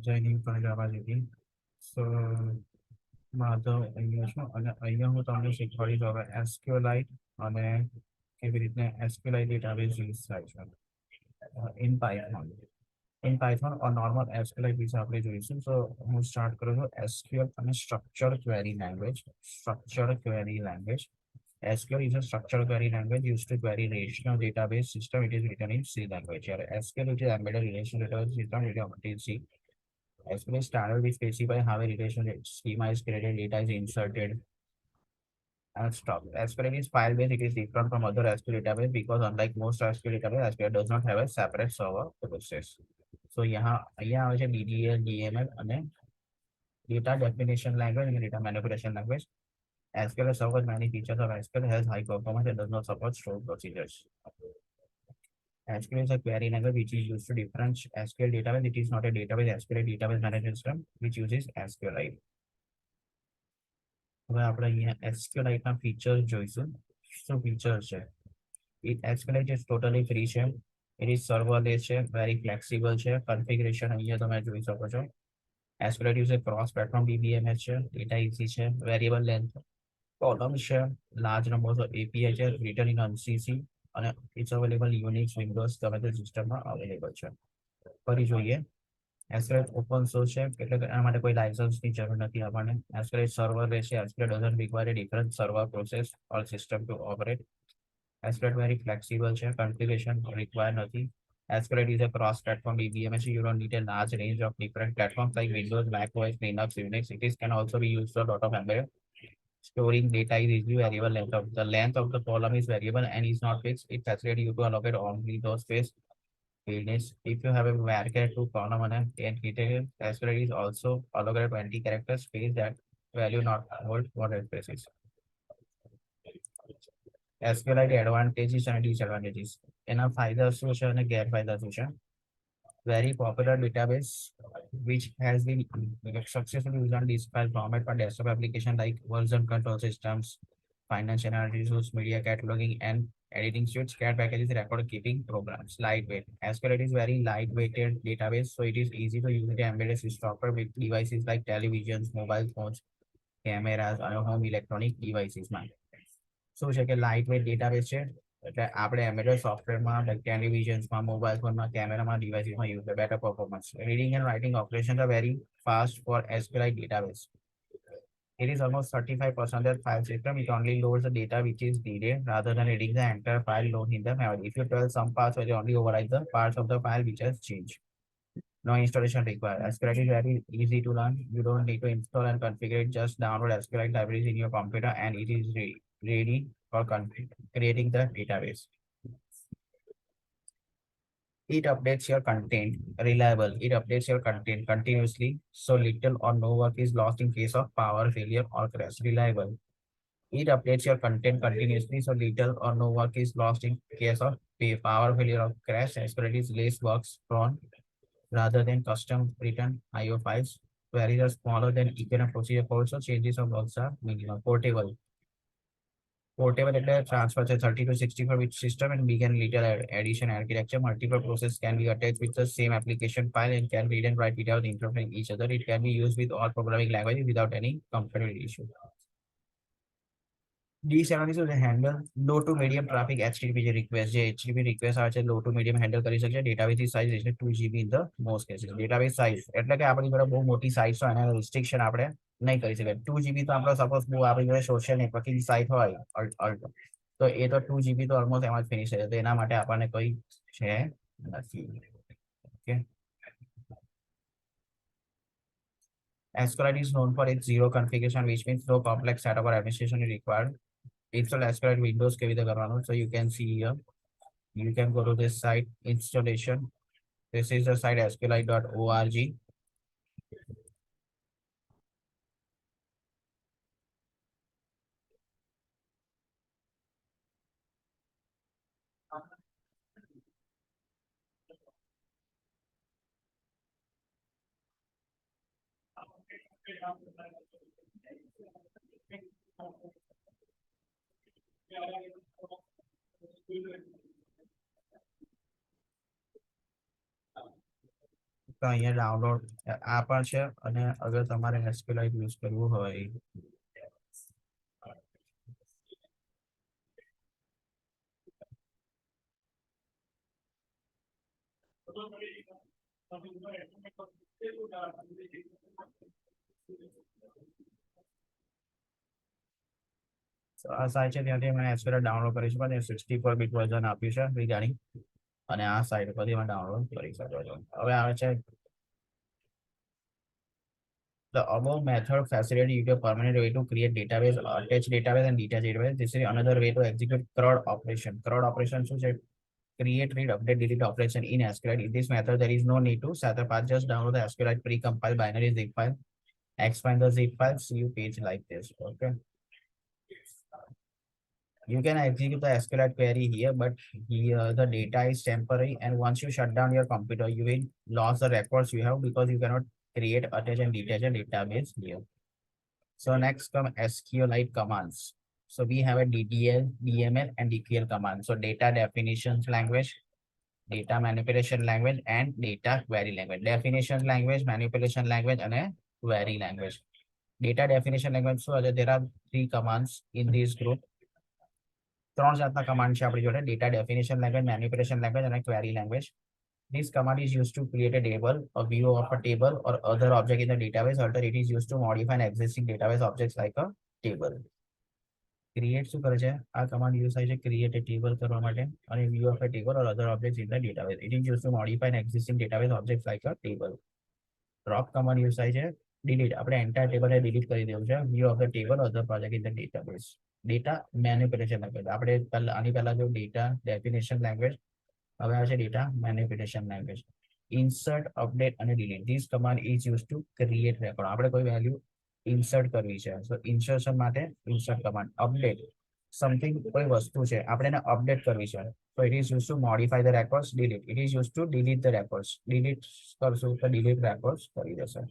joining for Java JP. So, Madhav અહીંયા છું અને અહીંયા હું તમને શીખવાડી દઉં હવે SQLite અને કેવી રીતના SQLite ડેટાબેઝ યુઝ થાય છે in Python. In Python or normal SQLite વિશે આપણે જોઈશું. So હું સ્ટાર્ટ કરું છું SQL અને structured query language. Structured query language. SQL is a structured query language used to query relational database system. It is written in C language. Here, SQL, which is embedded relational database system, it is in C. SQL standard we specify how a relational schema is created, data is inserted, and stopped. SQL is file-based. It is different from other SQL database because unlike most SQL database, SQL does not have a separate server process. So यहाँ આવે છે DDL, DML અને data definition language and data manipulation language. SQL supports many features of SQL, has high performance and does not support stored procedures. SQL is a query language which is used to different SQL database. It is not a database. SQL database management system which uses SQLite. હવે આપણે અહીંયા SQLite ના features જોઈશું. શું features છે? SQLite is totally free છે. It is serverless છે, very flexible છે. Configuration અહીંયા તમે જોઈ શકો છો. SQLite is a cross platform DBMS છે, data easy છે, variable length columns છે, large numbers of API છે, written in UNCC અને it's available Unix, Windows તમે તે સિસ્ટમમાં અવેલેબલ છે. ફરી જોઈએ SQLite ઓપન સોર્સ છે એટલે કે એના માટે કોઈ લાયસન્સની જરૂર નથી આપણને. SQLite serverless છે. SQLite doesn't require a different server process or system to operate. SQLite very flexible છે, configuration require નથી. SQLite is a cross-platform DBMS. You don't need a large range of different platforms like Windows, Mac OS, Linux, Unix. It is can also be used for a lot of embedded. Storing data is easy. Variable length of the column is variable and is not fixed. It facilitates you to allocate only those space. If you have a varchar to column and 10 characters, SQLite is also allocate 20 characters space that value not hold for spaces. SQLite advantages and disadvantages. એના ફાયદા શું છે અને ગેરફાયદા શું છે? Very popular database which has been successfully used on this file format for desktop application like version control systems, financial analysis, media cataloging, and editing suites. CAD packages, record keeping programs. Lightweight. SQLite is very lightweighted database, so it is easy to use the embedded software with devices like televisions, mobile phones, cameras, and home electronic devices. શું છે કે light weight database છે એટલે આપણે embedded સોફ્ટવેરમાં ટેલિવિઝન્સમાં mobile ફોનમાં કેમેરામાં ડિવાઇસીસમાં use better performance reading and writing operations are very fast for SQLite database. It is almost 35% file system. It only loads the data which is needed rather than reading the entire file load in the memory. If you tell some parts, it only override the parts of the file which has changed. No installation required. SQLite is very easy to learn. You don't need to install and configure it. Just download SQLite libraries in your computer and it is ready for creating the database. It updates your content. Reliable. It updates your content continuously, so little or no work is lost in case of power failure or crash. Reliable. It updates your content continuously, so little or no work is lost in case of power failure or crash. SQLite is less works prone rather than custom written IO files. Queries are smaller than equivalent procedure code, so changes of works are minimal. Portable. Portable data transfer to 30 to 64 bit system and begin little addition architecture. Multiple processes can be attached with the same application file and can read and write without interrupting each other. It can be used with all programming languages without any compatibility issue. Disadvantages will handle low to medium traffic HTTP request. HTTP request આવે છે low to medium handle કરી શકશે. Database size is 2 GB in the most cases. Database size એટલે કે આપણી જોડે બહુ મોટી સાઇઝ હોય અને restriction આપણે નહીં કરી શકીએ. 2 GB તો આપણે સપોઝ બહુ આપણી જોડે સોશિયલ નેટવર્કિંગ સાઇટ હોય તો એ તો 2 GB તો ઓલમોસ્ટ એમાં જ ફિનિશ થઈ જાય. તો એના માટે આપણને કોઈ છે નથી. Okay. SQLite is known for its zero configuration, which means no complex setup or administration is required. Install SQLite Windows કેવી રીતે કરવાનું? So you can see here, you can go to this site installation. This is the site sqlite.org. તો અહીંયા download આ પણ છે અને અગર તમારે SQLite યુઝ કરવું હોય તો આ સાઇટ છે ત્યાંથી મેં SQLite ડાઉનલોડ કરી શકો છો 64 બીટ વર્ઝન આપ્યું છે રિગાર્ડિંગ અને આ સાઇટ પરથી તમે ડાઉનલોડ કરી શકો છો હવે આવે છે the above method facilitates you to permanent way to create database, attach database and detach database. This is another way to execute CRUD operation. CRUD operation શું છે? Create, read, update, delete operation in SQLite. In this method, there is no need to set up. Just download the SQLite pre-compiled binary zip file, expand the zip file, see you page like this. Okay. You can execute the SQLite query here, but here the data is temporary. And once you shut down your computer, you will lose the records you have because you cannot create, attach, and detach a database here. So next come SQLite commands. So we have a DDL, DML, and DQL command. So data definitions language, data manipulation language, and data query language. Definitions language, manipulation language, and a query language. Data definition language. So there are three commands in this group. ત્રણ જાતના command છે આપણી જોડે data definition language manipulation language અને query language. This command is used to create a table, a view of a table, or other object in the database. Alter, it is used to modify an existing database objects like a table. Create શું કરે છે આ command use થાય છે create a table કરવા માટે અને view of a table or other objects in the database. It is used to modify an existing database objects like a table. Drop command use થાય છે delete. આપણે entire table ને delete કરી દેવું છે. View of the table or other project in the database. Data manipulation language. આપણે આની પહેલા જો data definition language હવે આવે છે data manipulation language. Insert, update અને delete. This command is used to create record. આપણે કોઈ value insert કરવી છે. So insertion માટે insert command. Update something કોઈ વસ્તુ છે આપણે એને update કરવી છે. So it is used to modify the records. Delete. It is used to delete the records. Delete કરશું તો delete records કરી દેશે.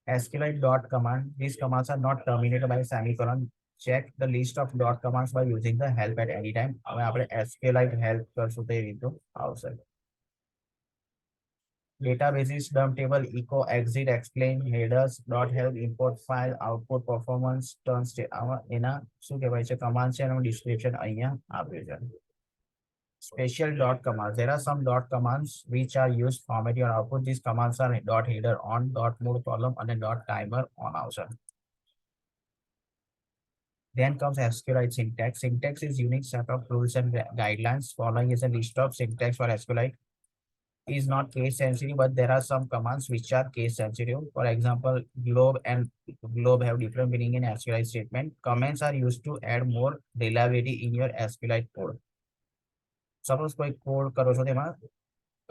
SQLite dot command. These commands are not terminated by semicolon. Check the list of dot commands by using the help at any time. હવે આપણે SQLite help કરશું તે રીતનું આવશે. Databases, dump table, echo, exit, explain, headers, dot help, import file, output performance, turn state. એના શું કહેવાય છે કમાન્ડ છે એનું ડિસ્ક્રિપ્શન અહીંયા આપ્યું છે. Special dot commands. There are some dot commands which are used to format your output. These commands are dot header on, dot mode column, and a dot timer on also. Then comes SQLite syntax. Syntax is unique set of rules and guidelines. Following is a list of syntax for SQLite. Is not case sensitive, but there are some commands which are case sensitive. For example, globe and globe have different meaning in SQLite statement. Comments are used to add more reliability in your SQLite code. Suppose કોઈ code કરો છો તેમાં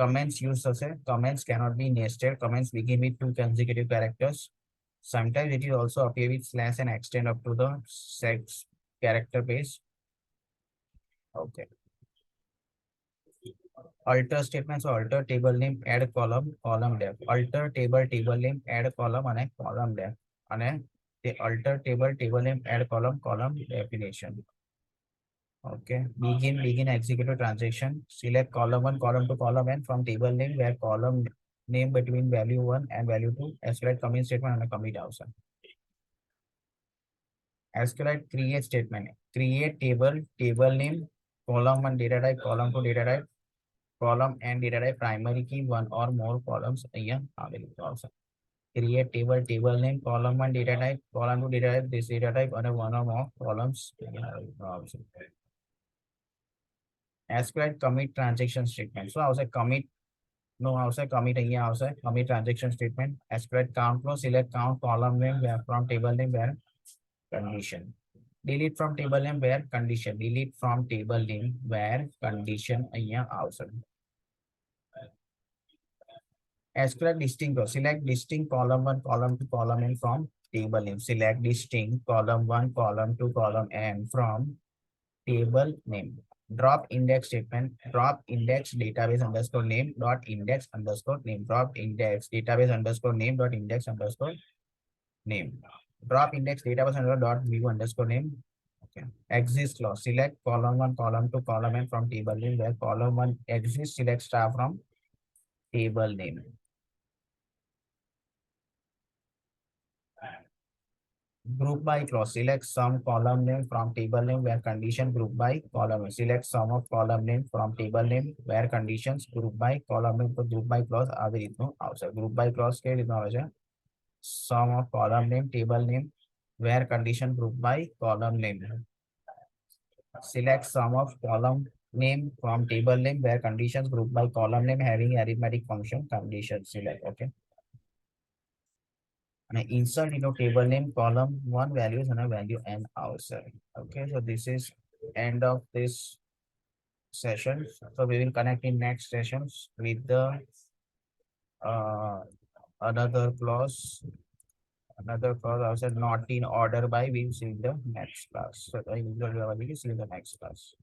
comments use થશે. Comments cannot be nested. Comments begin with 2 consecutive characters. Sometimes it will also appear with slash and extend up to the sex character base. Okay. Alter statements. So alter table name, add column, column def. Alter table, table name, add column and a column def. And the alter table, table name, add column, column definition. Okay. Begin executive transaction. Select column 1, column 2, column n from table name where column name between value 1 and value 2. SQLite commit statement and a commit also. SQLite create statement. Create table, table name, column 1 data type, column 2 data type, column and data type primary key, one or more columns અહીંયા available also. Create table, table name, column 1 data type, column 2 data type, this data type, and one or more columns also. SQLite commit transaction statement. So આવશે commit નો આવશે commit અહીંયા આવશે commit transaction statement. SQLite count no select count column name where from table name where condition. Delete from table name where condition. Delete from table name where condition અહીંયા આવશે. SQLite distinct. Select distinct column 1, column 2, column n from table name. Select distinct column 1, column 2, column n from table name. Drop index statement. Drop index database underscore name dot index underscore name. Drop index database underscore name dot index underscore name. Drop index database underscore dot view underscore name. Okay. Exist clause. Select column 1, column 2, column n from table name where column 1 exists. Select star from table name. Group by clause. Select some column name from table name where condition group by column name. Select sum of column name from table name where conditions group by column name. તો group by clause આવી રીતનું આવશે. Group by clause કેવી રીતનું આવે છે? Sum of column name, table name where condition group by column name. Select sum of column name from table name where conditions group by column name having arithmetic function condition select. Okay. And insert into table name column one values and a value n outside. Okay, so this is end of this session. So we will connect in next sessions with the uh, another clause outside not in order by. We'll see in the next class. So I will see you in the next class.